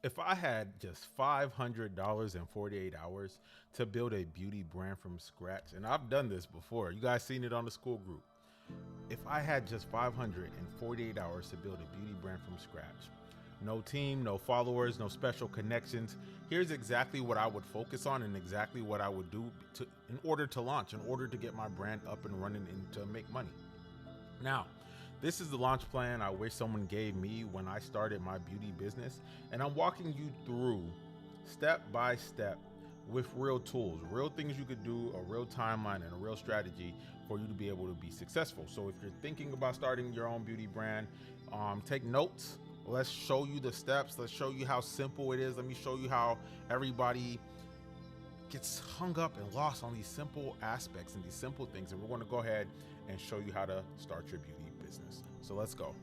If I had just $500 in 48 hours to build a beauty brand from scratch, and I've done this before, you guys seen it on the school group. If I had just 548 hours to build a beauty brand from scratch, no team, no followers, no special connections, here's exactly what I would focus on and exactly what I would do in order to launch, in order to get my brand up and running and to make money. Now, this is the launch plan I wish someone gave me when I started my beauty business, and I'm walking you through step by step with real tools, real things you could do, a real timeline, and a real strategy for you to be able to be successful. So if you're thinking about starting your own beauty brand, take notes. Let's show you the steps. Let's show you how simple it is. Let me show you how everybody gets hung up and lost on these simple aspects and these simple things. And we're going to go ahead and show you how to start your beauty business. So let's go.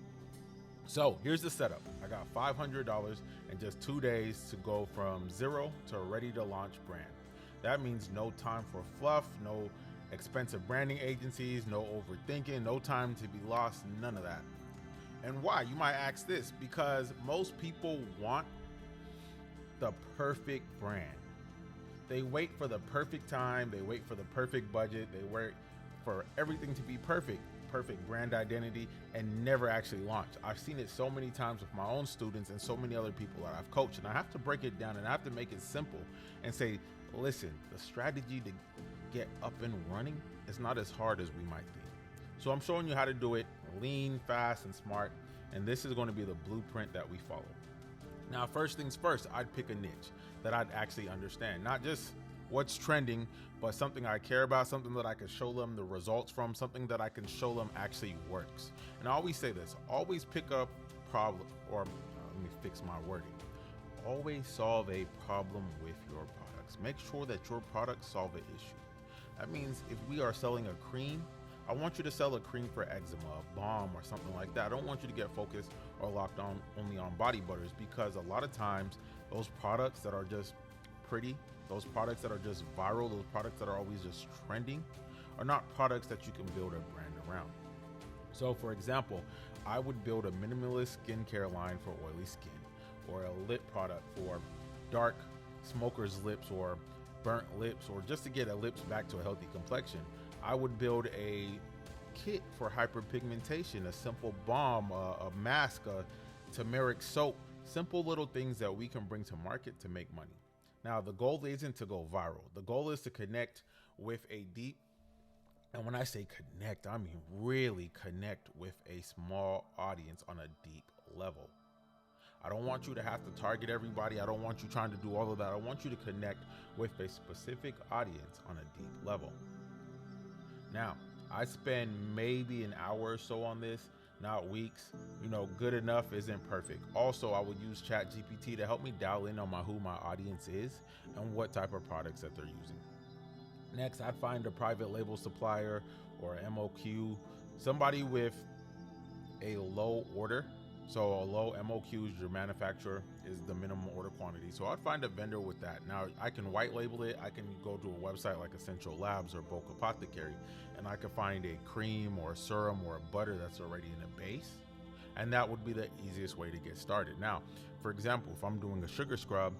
So here's the setup. I got $500 and just 2 days to go from zero to a ready to launch brand. That means no time for fluff, no expensive branding agencies, no overthinking, no time to be lost, none of that. And why? You might ask this, because most people want the perfect brand. They wait for the perfect time, they wait for the perfect budget, they wait for everything to be perfect brand identity, and never actually launch. I've seen it so many times with my own students and so many other people that I've coached, and I have to break it down and I have to make it simple and say, listen, the strategy to get up and running is not as hard as we might think. So I'm showing you how to do it lean, fast, and smart, and this is going to be the blueprint that we follow. Now, first things first, I'd pick a niche that I'd actually understand, not just what's trending, but something I care about, something that I can show them the results from, something that I can show them actually works. And I always say this, always pick up problem, or let me fix my wording. Always solve a problem with your products. Make sure that your products solve an issue. That means if we are selling a cream, I want you to sell a cream for eczema, a balm, or something like that. I don't want you to get focused or locked on only on body butters, because a lot of times those products that are just pretty, those products that are just viral, those products that are always just trending are not products that you can build a brand around. So for example, I would build a minimalist skincare line for oily skin, or a lip product for dark smoker's lips or burnt lips, or just to get a lips back to a healthy complexion. I would build a kit for hyperpigmentation, a simple balm, a mask, a turmeric soap, simple little things that we can bring to market to make money. Now, the goal isn't to go viral. The goal is to connect with a deep, and when I say connect, I mean really connect with a small audience on a deep level. I don't want you to have to target everybody. I don't want you trying to do all of that. I want you to connect with a specific audience on a deep level. Now, I spend maybe an hour or so on this, not weeks. Good enough isn't perfect. Also, I would use ChatGPT to help me dial in on who my audience is and what type of products that they're using. Next, I'd find a private label supplier or MOQ, somebody with a low order. So a low MOQ is your manufacturer is the minimum order quantity. So I'd find a vendor with that. Now I can white label it. I can go to a website like Essential Labs or Bulk Apothecary, and I can find a cream or a serum or a butter that's already in a base. And that would be the easiest way to get started. Now, for example, if I'm doing a sugar scrub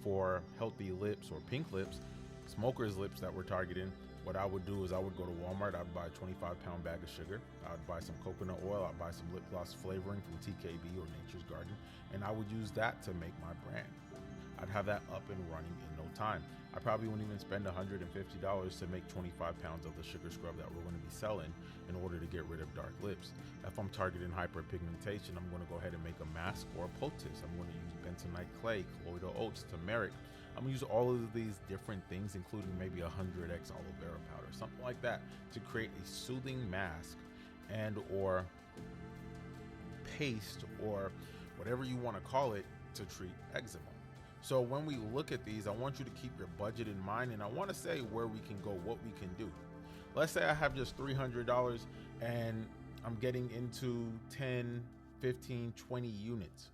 for healthy lips or pink lips, smoker's lips that we're targeting, what I would do is I would go to Walmart, I'd buy a 25-pound bag of sugar, I'd buy some coconut oil, I'd buy some lip gloss flavoring from TKB or Nature's Garden, and I would use that to make my brand. I'd have that up and running in no time. I probably wouldn't even spend $150 to make 25 pounds of the sugar scrub that we're going to be selling in order to get rid of dark lips. If I'm targeting hyperpigmentation, I'm going to go ahead and make a mask or a poultice. I'm going to use bentonite clay, colloidal oats, turmeric. I'm going to use all of these different things, including maybe 100x aloe vera powder, something like that, to create a soothing mask and or paste or whatever you want to call it to treat eczema. So when we look at these, I want you to keep your budget in mind, and I want to say where we can go, what we can do. Let's say I have just $300 and I'm getting into 10, 15, 20 units.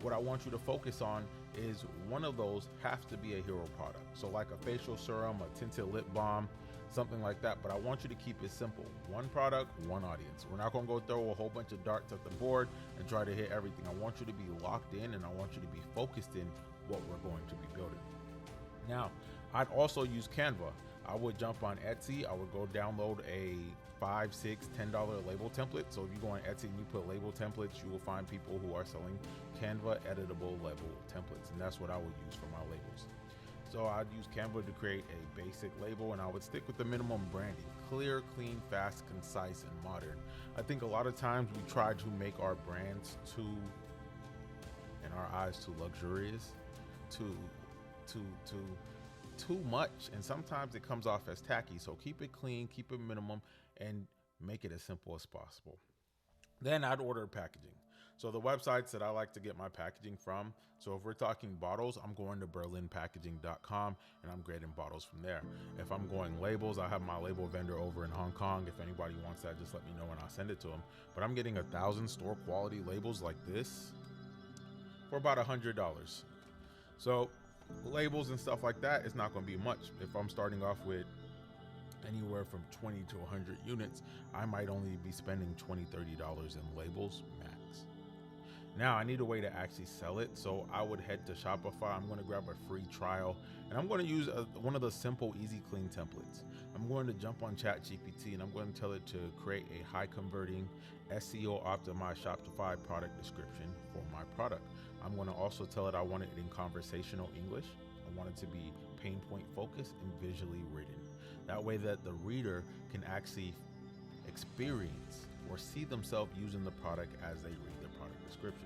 What I want you to focus on is one of those has to be a hero product. So like a facial serum, a tinted lip balm, something like that. But I want you to keep it simple. One product, one audience. We're not going to go throw a whole bunch of darts at the board and try to hit everything. I want you to be locked in, and I want you to be focused in what we're going to be building. Now, I'd also use Canva. I would jump on Etsy. I would go download a $5, $6, $10 label template. So if you go on Etsy and you put label templates, you will find people who are selling Canva editable label templates. And that's what I would use for my labels. So I'd use Canva to create a basic label, and I would stick with the minimum branding: clear, clean, fast, concise, and modern. I think a lot of times we try to make our brands too, in our eyes, too luxurious, too much, and sometimes it comes off as tacky. So keep it clean, keep it minimum, and make it as simple as possible. Then I'd order packaging. So the websites that I like to get my packaging from, so if we're talking bottles, I'm going to berlinpackaging.com and I'm getting bottles from there. If I'm going labels, I have my label vendor over in Hong Kong. If anybody wants that, just let me know and I'll send it to them. But I'm getting 1,000 store quality labels like this for about $100. So labels and stuff like that, it's not going to be much. If I'm starting off with anywhere from 20 to 100 units, I might only be spending $20, $30 in labels max. Now I need a way to actually sell it, so I would head to Shopify. I'm going to grab a free trial, and I'm going to use one of the simple, easy, clean templates. I'm going to jump on ChatGPT, and I'm going to tell it to create a high converting, SEO optimized Shopify product description for my product. I'm going to also tell it I want it in conversational English. I want it to be pain point focused and visually written. That way that the reader can actually experience or see themselves using the product as they read the product description.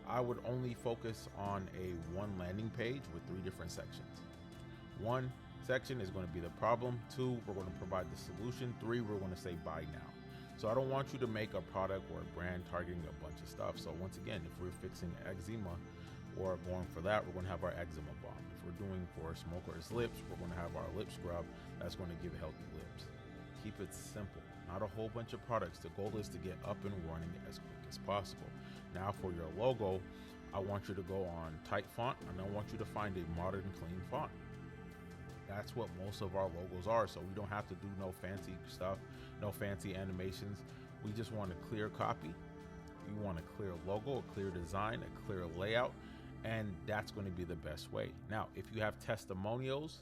I would only focus on one landing page with 3 different sections. One section is going to be the problem. 2, we're going to provide the solution. 3, we're going to say buy now. So I don't want you to make a product or a brand targeting a bunch of stuff. So once again, if we're fixing eczema or going for that, we're going to have our eczema balm. If we're doing for smokers' lips, we're going to have our lip scrub that's going to give healthy lips. Keep it simple, not a whole bunch of products. The goal is to get up and running as quick as possible. Now for your logo, I want you to go on Typefont, and I want you to find a modern, clean font. That's what most of our logos are, so we don't have to do no fancy stuff, no fancy animations. We just want a clear copy. You want a clear logo, a clear design, a clear layout, and that's going to be the best way. Now, if you have testimonials,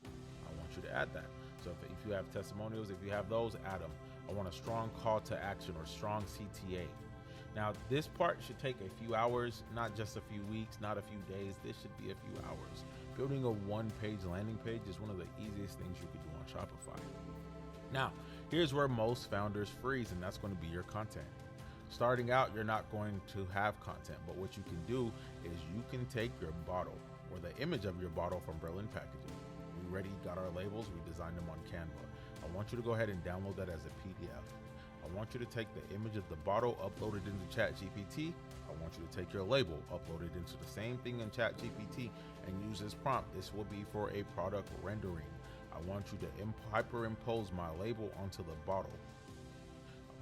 I want you to add that. So if you have testimonials, if you have those, add them. I want a strong call to action or strong CTA. Now, this part should take a few hours, not just a few weeks, not a few days. This should be a few hours. Building a one-page landing page is one of the easiest things you could do on Shopify. Now, here's where most founders freeze, and that's going to be your content. Starting out, you're not going to have content, but what you can do is you can take your bottle or the image of your bottle from Berlin Packaging. We already got our labels, we designed them on Canva. I want you to go ahead and download that as a PDF. I want you to take the image of the bottle, upload it into ChatGPT. I want you to take your label, upload it into the same thing in ChatGPT, and use this prompt. This will be for a product rendering. I want you to hyperimpose my label onto the bottle.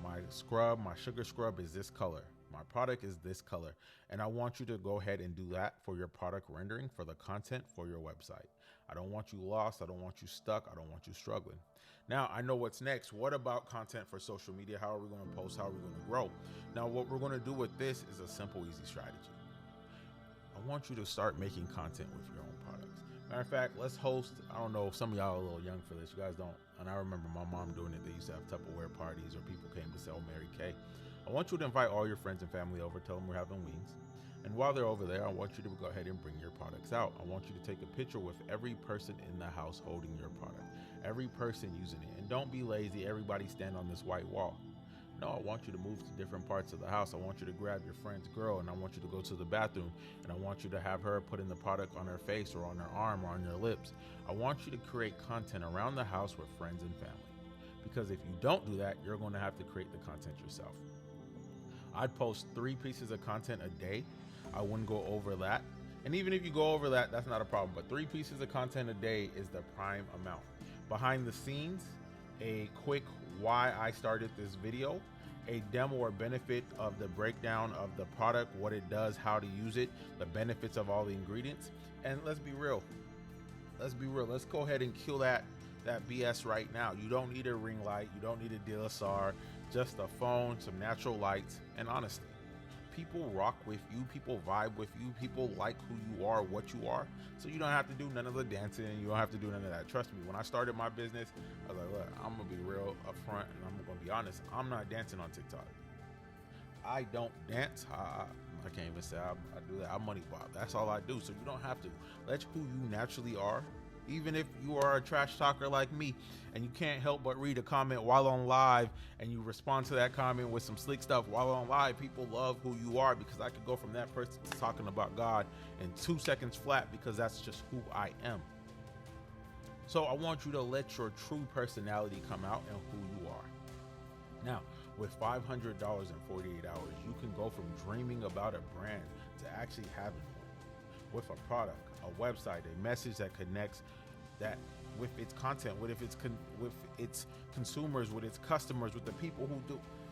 My scrub, my sugar scrub is this color. My product is this color. And I want you to go ahead and do that for your product rendering for the content for your website. I don't want you lost. I don't want you stuck. I don't want you struggling. Now, I know what's next. What about content for social media? How are we going to post? How are we going to grow? Now, what we're going to do with this is a simple, easy strategy. I want you to start making content with your own products. Matter of fact, let's host, I don't know, some of y'all are a little young for this. You guys don't. And I remember my mom doing it. They used to have Tupperware parties or people came to sell Mary Kay. I want you to invite all your friends and family over. Tell them we're having wings. And while they're over there, I want you to go ahead and bring your products out. I want you to take a picture with every person in the house holding your product, every person using it. And don't be lazy. Everybody stand on this white wall. No, I want you to move to different parts of the house. I want you to grab your friend's girl and I want you to go to the bathroom and I want you to have her putting the product on her face or on her arm or on your lips. I want you to create content around the house with friends and family. Because if you don't do that, you're going to have to create the content yourself. I'd post 3 pieces of content a day. I wouldn't go over that. And even if you go over that, that's not a problem. But 3 pieces of content a day is the prime amount. Behind the scenes, a quick why I started this video, a demo or benefit of the breakdown of the product, what it does, how to use it, the benefits of all the ingredients. And let's be real. Let's go ahead and kill that that BS right now. You don't need a ring light. You don't need a DSLR. Just a phone, some natural lights, and honesty. People rock with you. People vibe with you. People like who you are, what you are. So you don't have to do none of the dancing. You don't have to do none of that. Trust me, when I started my business, I was like, look, I'm going to be real upfront and I'm going to be honest. I'm not dancing on TikTok. I don't dance. I can't even say I do that. I money bob. That's all I do. So you don't have to. Let who you naturally are. Even if you are a trash talker like me and you can't help but read a comment while on live and you respond to that comment with some slick stuff while on live, people love who you are, because I could go from that person to talking about God in 2 seconds flat, because that's just who I am. So I want you to let your true personality come out and who you are. Now, with $500 in 48 hours, you can go from dreaming about a brand to actually having one. With a product, a website, a message that connects that with its content, with its consumers, with its customers, with the people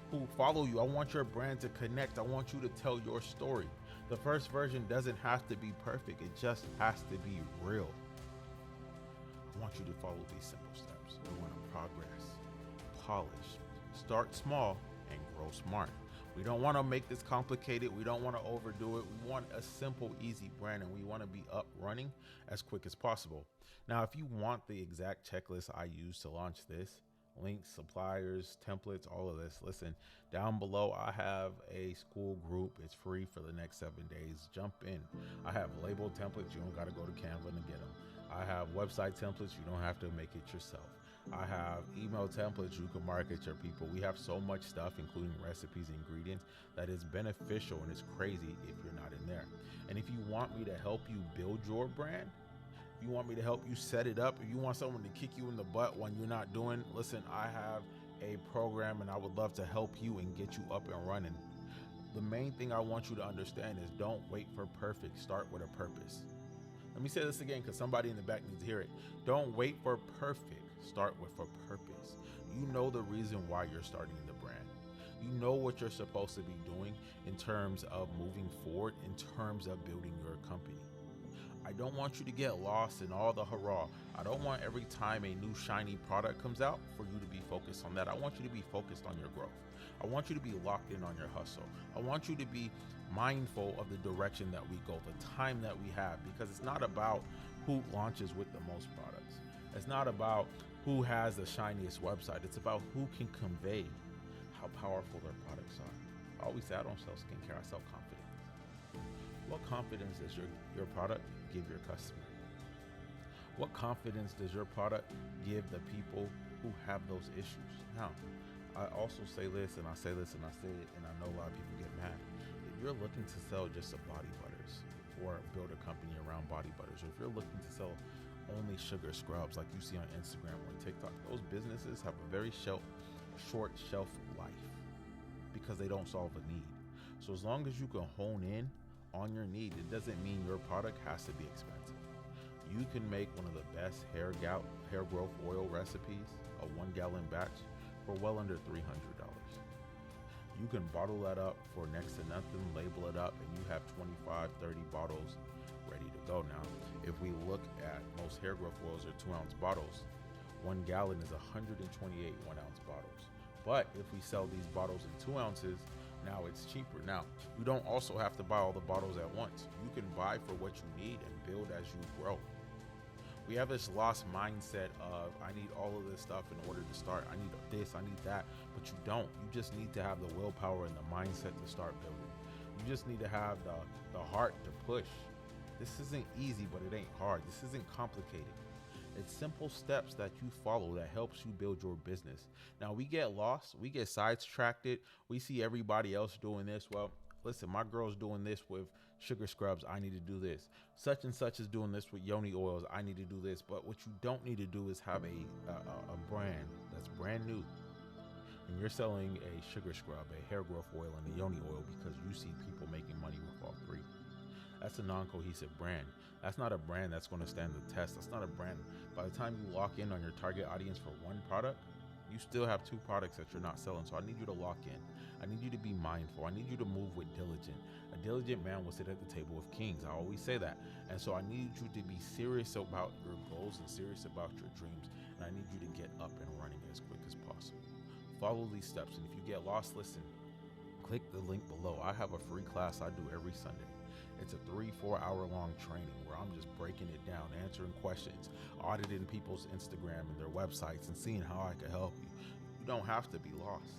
who follow you. I want your brand to connect. I want you to tell your story. The first version doesn't have to be perfect. It just has to be real. I want you to follow these simple steps. You want to progress, polish, start small, and grow smart. We don't want to make this complicated. We don't want to overdo it. We want a simple, easy brand, and we want to be up running as quick as possible. Now, if you want the exact checklist I use to launch this, links, suppliers, templates, all of this, listen, down below, I have a school group. It's free for the next 7 days. Jump in. I have label templates. You don't got to go to Canva to get them. I have website templates. You don't have to make it yourself. I have email templates you can market your people. We have so much stuff, including recipes and ingredients, that is beneficial, and it's crazy if you're not in there. And if you want me to help you build your brand, you want me to help you set it up, or you want someone to kick you in the butt when you're not doing, listen, I have a program and I would love to help you and get you up and running. The main thing I want you to understand is don't wait for perfect. Start with a purpose. Let me say this again, because somebody in the back needs to hear it. Don't wait for perfect. Start with a purpose. You know the reason why you're starting the brand. You know what you're supposed to be doing in terms of moving forward, in terms of building your company. I don't want you to get lost in all the hurrah. I don't want every time a new shiny product comes out for you to be focused on that. I want you to be focused on your growth. I want you to be locked in on your hustle. I want you to be mindful of the direction that we go, the time that we have, because it's not about who launches with the most products. It's not about who has the shiniest website. It's about who can convey how powerful their products are. I always say I don't sell skincare, I sell confidence. What confidence does your product give your customer? What confidence does your product give the people who have those issues? Now, I also say this, and I say this, and I say it, and I know a lot of people get mad. If you're looking to sell just a body butters or build a company around body butters, or if you're looking to sell only sugar scrubs like you see on Instagram or TikTok, those businesses have a very short shelf life because they don't solve a need. So as long as you can hone in on your need, it doesn't mean your product has to be expensive. You can make one of the best hair growth oil recipes, a 1 gallon batch, for well under $300. You can bottle that up for next to nothing, label it up, and you have 25, 30 bottles ready to go. Now, if we look at most hair growth oils are 2-ounce bottles. 1 gallon is 128 1-ounce bottles. But if we sell these bottles in 2 ounces, now it's cheaper. Now, you don't also have to buy all the bottles at once. You can buy for what you need and build as you grow. We have this lost mindset of, I need all of this stuff in order to start. I need this, I need that, but you don't. You just need to have the willpower and the mindset to start building. You just need to have the heart to push. This isn't easy, but it ain't hard. This isn't complicated. It's simple steps that you follow that helps you build your business. Now, we get lost, we get sidetracked. We see everybody else doing this. Well, listen, my girl's doing this with sugar scrubs. I need to do this. Such and such is doing this with yoni oils. I need to do this. But what you don't need to do is have a brand that's brand new, and you're selling a sugar scrub, a hair growth oil, and a yoni oil because you see people making money with all three. That's a non-cohesive brand. That's not a brand that's going to stand the test. That's not a brand. By the time you lock in on your target audience for one product, You still have two products that you're not selling. So I need you to lock in. I need you to be mindful. I need you to move with diligence. A diligent man will sit at the table of kings. I always say that. And so I need you to be serious about your goals and serious about your dreams. And I need you to get up and running as quick as possible. Follow these steps. And if you get lost, listen, click the link below. I have a free class I do every Sunday. It's a 3-4 hour long training where I'm just breaking it down, answering questions, auditing people's Instagram and their websites and seeing how I can help you. You don't have to be lost.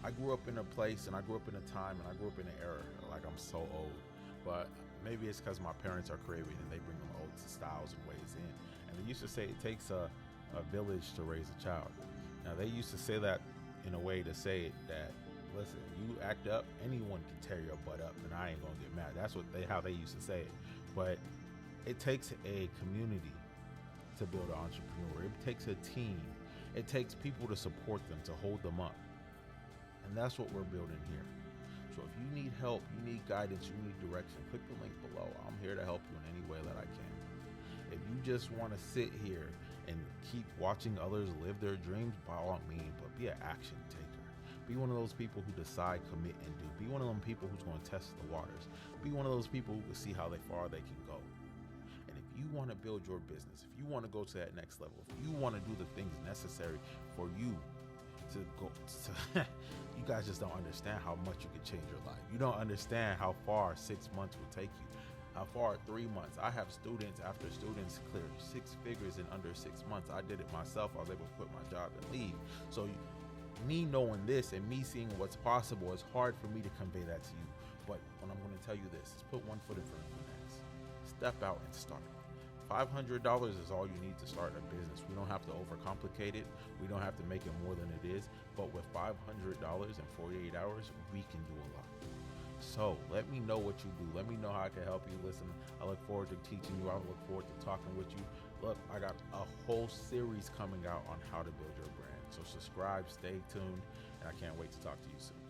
I grew up in a place and I grew up in a time and I grew up in an era, like I'm so old, but maybe it's because my parents are Caribbean and they bring them old styles and ways in. And they used to say it takes a village to raise a child. Now they used to say that in a way to say it that, listen, you act up, anyone can tear your butt up and I ain't gonna get mad. That's how they used to say it. But it takes a community to build an entrepreneur. It takes a team. It takes people to support them, to hold them up. And that's what we're building here. So if you need help, you need guidance, you need direction, click the link below. I'm here to help you in any way that I can. If you just want to sit here and keep watching others live their dreams, by all means, but be an action taker. Be one of those people who decide, commit, and do. Be one of them people who's going to test the waters. Be one of those people who can see how far they can go. And if you want to build your business, if you want to go to that next level, if you want to do the things necessary for you to go to, you guys just don't understand how much you can change your life. You don't understand how far 6 months will take you. How far 3 months. I have students after students clear 6 figures in under 6 months. I did it myself. I was able to quit my job and leave. So me knowing this and me seeing what's possible, it's hard for me to convey that to you. But what I'm going to tell you this is put one foot in front of the next. Step out and start. $500 is all you need to start a business. We don't have to overcomplicate it. We don't have to make it more than it is. But with $500 in 48 hours, we can do a lot. So let me know what you do. Let me know how I can help you. Listen, I look forward to teaching you. I look forward to talking with you. Look, I got a whole series coming out on how to build your brand. So subscribe, stay tuned, and I can't wait to talk to you soon.